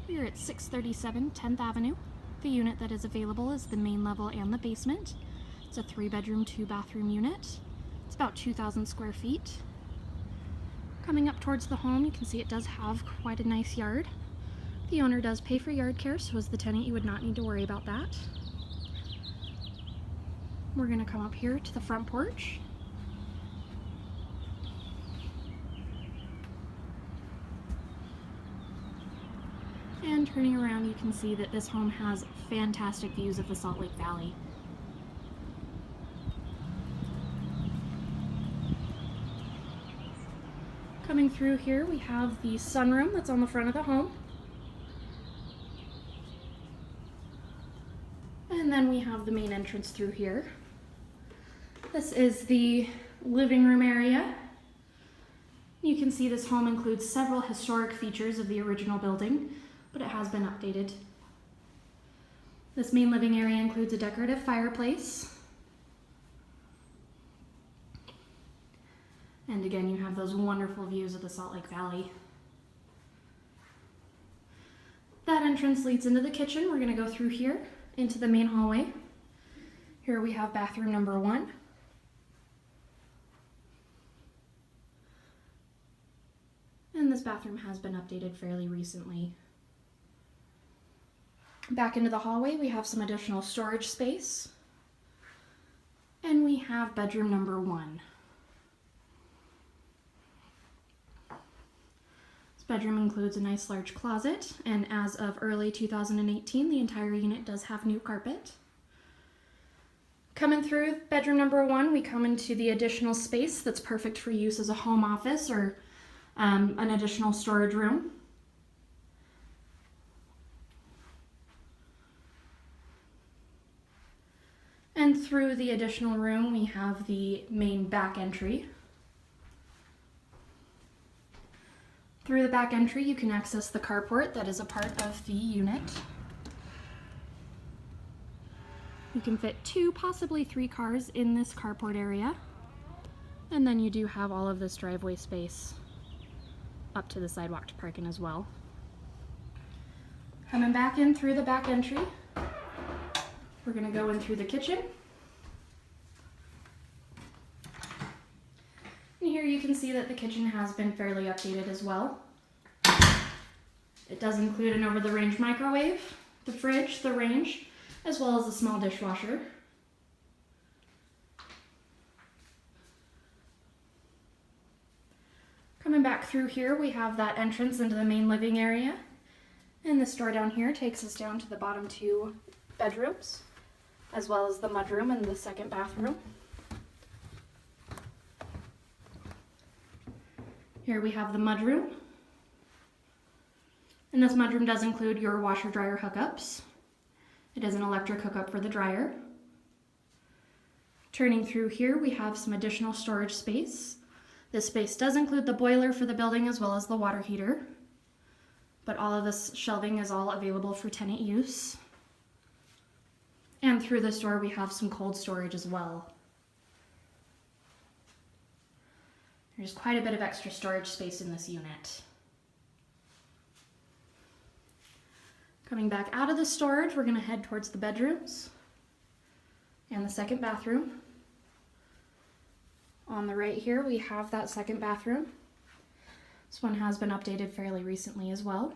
We are at 637 10th Avenue. The unit that is available is the main level and the basement. It's a 3-bedroom, 2-bathroom unit. It's about 2,000 square feet. Coming up towards the home, you can see it does have quite a nice yard. The owner does pay for yard care, so as the tenant you would not need to worry about that. We're going to come up here to the front porch. And turning around, you can see that this home has fantastic views of the Salt Lake Valley. Coming through here, we have the sunroom that's on the front of the home. And then we have the main entrance through here. This is the living room area. You can see this home includes several historic features of the original building, but it has been updated. This main living area includes a decorative fireplace. And again, you have those wonderful views of the Salt Lake Valley. That entrance leads into the kitchen. We're going to go through here into the main hallway. Here we have bathroom number 1. And this bathroom has been updated fairly recently. Back into the hallway, we have some additional storage space. And we have bedroom number 1. This bedroom includes a nice large closet, and as of early 2018, the entire unit does have new carpet. Coming through bedroom number 1, we come into the additional space that's perfect for use as a home office or an additional storage room. And through the additional room, we have the main back entry. Through the back entry, you can access the carport that is a part of the unit. You can fit 2, possibly 3 cars in this carport area. And then you do have all of this driveway space up to the sidewalk to park in as well. Coming back in through the back entry, we're going to go in through the kitchen. And here you can see that the kitchen has been fairly updated as well. It does include an over-the-range microwave, the fridge, the range, as well as a small dishwasher. Coming back through here, we have that entrance into the main living area. And this door down here takes us down to the bottom 2 bedrooms, as well as the mudroom and the second bathroom. Here we have the mudroom. And this mudroom does include your washer-dryer hookups. It is an electric hookup for the dryer. Turning through here, we have some additional storage space. This space does include the boiler for the building as well as the water heater. But all of this shelving is all available for tenant use. And through this door, we have some cold storage as well. There's quite a bit of extra storage space in this unit. Coming back out of the storage, we're going to head towards the bedrooms and the second bathroom. On the right here, we have that second bathroom. This one has been updated fairly recently as well.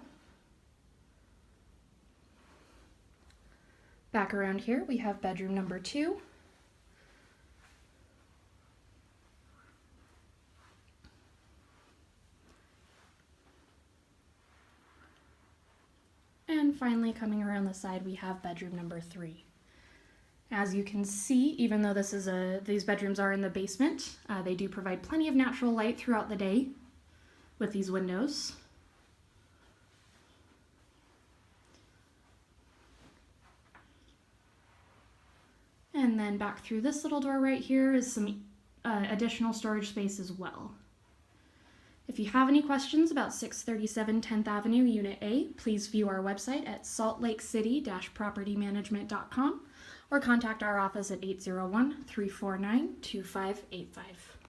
Back around here, we have bedroom number 2. And finally, coming around the side, we have bedroom number 3. As you can see, even though these bedrooms are in the basement, they do provide plenty of natural light throughout the day with these windows. And then back through this little door right here is some additional storage space as well. If you have any questions about 637 10th Avenue, Unit A, please view our website at saltlakecity-propertymanagement.com or contact our office at 801-349-2585.